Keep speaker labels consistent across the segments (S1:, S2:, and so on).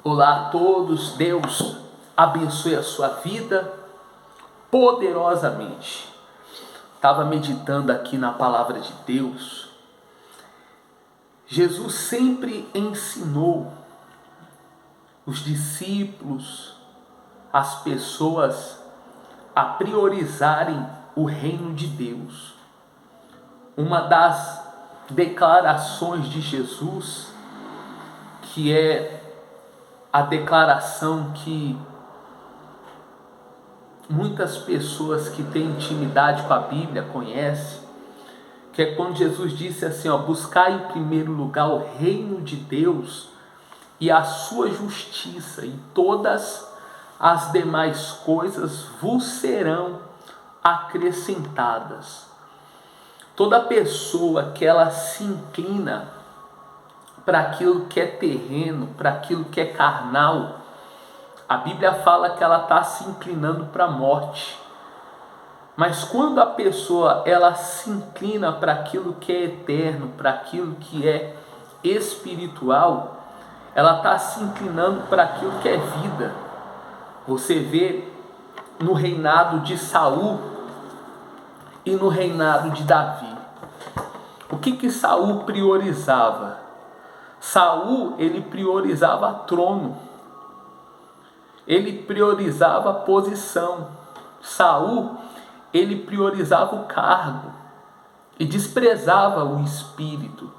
S1: Olá a todos, Deus abençoe a sua vida poderosamente. Estava meditando aqui na palavra de Deus. Jesus sempre ensinou os discípulos, as pessoas, a priorizarem o reino de Deus. Uma das declarações de Jesus, que é a declaração que muitas pessoas que têm intimidade com a Bíblia conhecem, que é quando Jesus disse assim, buscai em primeiro lugar o reino de Deus e a sua justiça, e todas as demais coisas vos serão acrescentadas. Toda pessoa que ela se inclina para aquilo que é terreno, para aquilo que é carnal, a Bíblia fala que ela está se inclinando para a morte. Mas quando a pessoa ela se inclina para aquilo que é eterno, para aquilo que é espiritual, ela está se inclinando para aquilo que é vida. Você vê no reinado de Saul e no reinado de Davi. O que Saul priorizava? Saul, ele priorizava trono. Ele priorizava posição. Saul, ele priorizava o cargo e desprezava o espírito.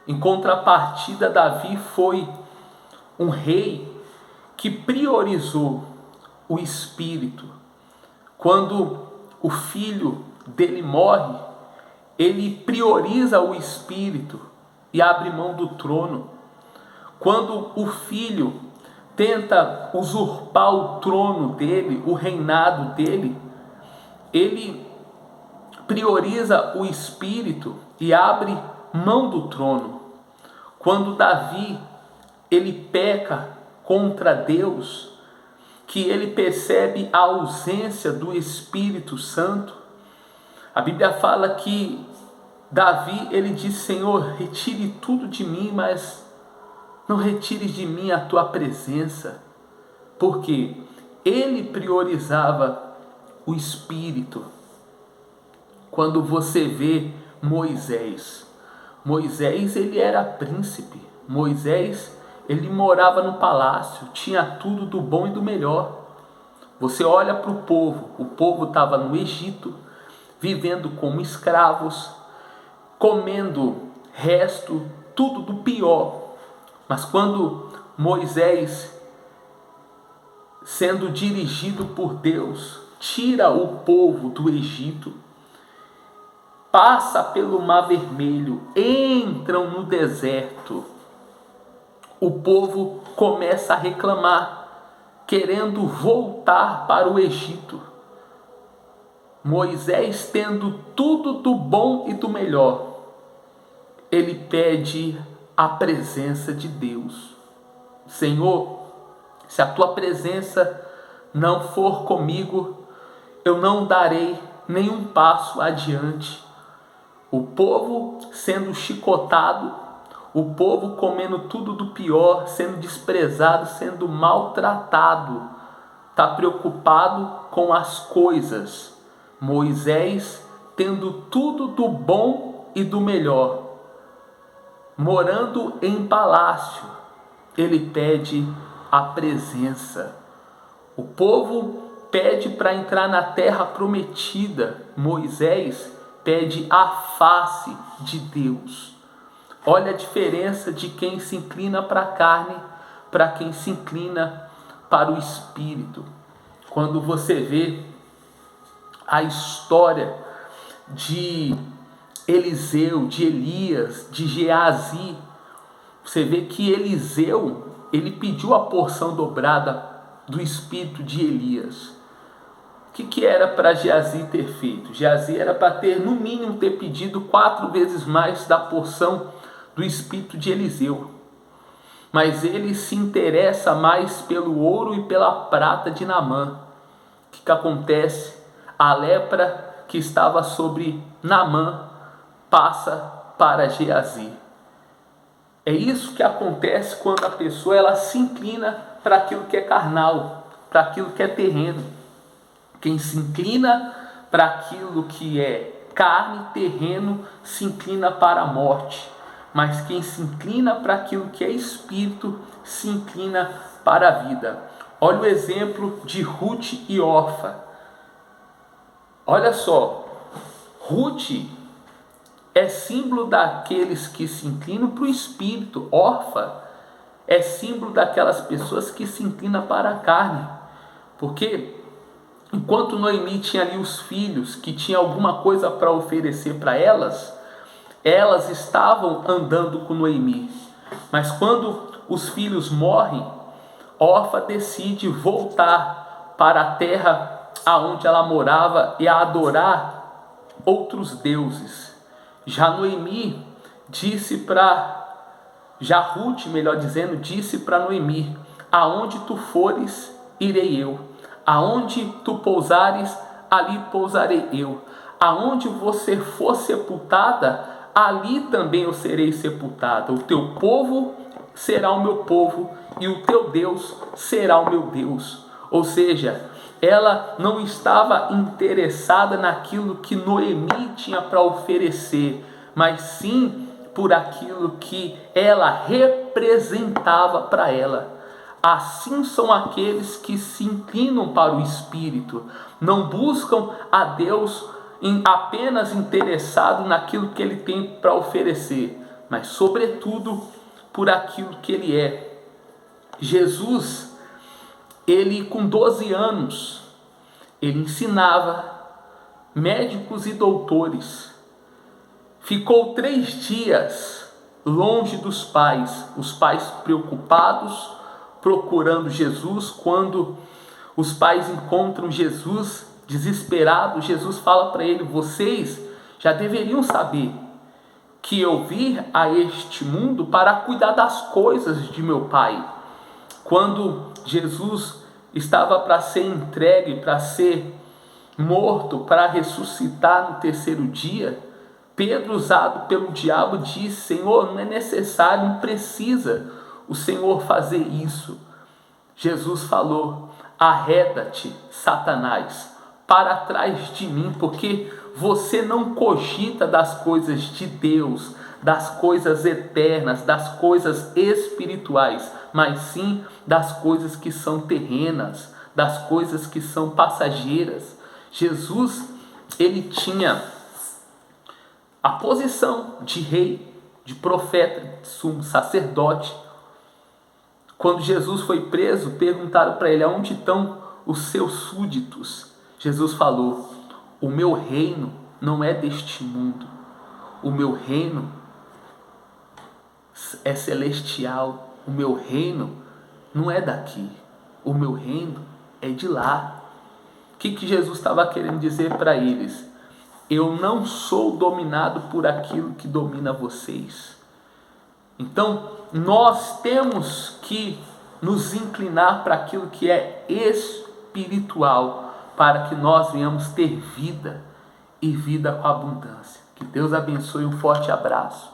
S1: Em contrapartida, Davi foi um rei que priorizou o espírito. Quando o filho dele morre, ele prioriza o espírito e abre mão do trono. Quando o filho tenta usurpar o trono dele, o reinado dele, ele prioriza o espírito e abre mão do trono. Quando Davi, ele peca contra Deus, que ele percebe a ausência do Espírito Santo, a Bíblia fala que Davi, ele diz, Senhor, retire tudo de mim, mas não retires de mim a tua presença. Porque ele priorizava o Espírito. Quando você vê Moisés, ele era príncipe. Moisés, ele morava no palácio, tinha tudo do bom e do melhor. Você olha para o povo estava no Egito, vivendo como escravos, comendo resto, tudo do pior. Mas quando Moisés, sendo dirigido por Deus, tira o povo do Egito, passa pelo Mar Vermelho, entram no deserto, o povo começa a reclamar, querendo voltar para o Egito. Moisés, tendo tudo do bom e do melhor, ele pede a presença de Deus. Senhor, se a tua presença não for comigo, eu não darei nenhum passo adiante. O povo sendo chicotado, o povo comendo tudo do pior, sendo desprezado, sendo maltratado, está preocupado com as coisas. Moisés tendo tudo do bom e do melhor, morando em palácio, ele pede a presença. O povo pede para entrar na terra prometida. Moisés pede a face de Deus. Olha a diferença de quem se inclina para a carne para quem se inclina para o espírito. Quando você vê a história de Eliseu, de Elias, de Geazi, você vê que Eliseu, ele pediu a porção dobrada do espírito de Elias. O que era para Geazi ter feito? Geazi era para ter, no mínimo, ter pedido 4 vezes mais da porção do espírito de Eliseu. Mas ele se interessa mais pelo ouro e pela prata de Naamã. O que acontece? A lepra que estava sobre Naamã passa para Geazi. É isso que acontece quando a pessoa ela se inclina para aquilo que é carnal, para aquilo que é terreno. Quem se inclina para aquilo que é carne, terreno, se inclina para a morte. Mas quem se inclina para aquilo que é espírito, se inclina para a vida. Olha o exemplo de Ruth e Orfa. Olha só, Ruth é símbolo daqueles que se inclinam para o espírito. Orfa é símbolo daquelas pessoas que se inclinam para a carne. Porque enquanto Noemi tinha ali os filhos que tinha alguma coisa para oferecer para elas, elas estavam andando com Noemi. Mas quando os filhos morrem, Orfa decide voltar para a terra aonde ela morava e a adorar outros deuses. Já Ruth, melhor dizendo, disse para Noemi: aonde tu fores, irei eu. Aonde tu pousares, ali pousarei eu. Aonde você for sepultada, ali também eu serei sepultada. O teu povo será o meu povo e o teu Deus será o meu Deus. Ou seja, ela não estava interessada naquilo que Noemi tinha para oferecer, mas sim por aquilo que ela representava para ela. Assim são aqueles que se inclinam para o Espírito, não buscam a Deus apenas interessado naquilo que Ele tem para oferecer, mas sobretudo por aquilo que Ele é. Jesus, Ele com 12 anos, Ele ensinava médicos e doutores, ficou 3 dias longe dos pais, os pais preocupados, procurando Jesus. Quando os pais encontram Jesus desesperado, Jesus fala para ele: vocês já deveriam saber que eu vim a este mundo para cuidar das coisas de meu Pai. Quando Jesus estava para ser entregue, para ser morto, para ressuscitar no 3º dia, Pedro, usado pelo diabo, disse: Senhor, não é necessário, não precisa o Senhor fazer isso. Jesus falou: arreda-te, Satanás, para trás de mim, porque você não cogita das coisas de Deus, das coisas eternas, das coisas espirituais, mas sim das coisas que são terrenas, das coisas que são passageiras. Jesus, ele tinha a posição de rei, de profeta, de sumo sacerdote. Quando Jesus foi preso, perguntaram para ele: aonde estão os seus súditos? Jesus falou: o meu reino não é deste mundo, o meu reino é celestial, o meu reino não é daqui, o meu reino é de lá. O que Jesus estava querendo dizer para eles? Eu não sou dominado por aquilo que domina vocês. Então, nós temos que nos inclinar para aquilo que é espiritual, para que nós venhamos ter vida e vida com abundância. Que Deus abençoe, um forte abraço.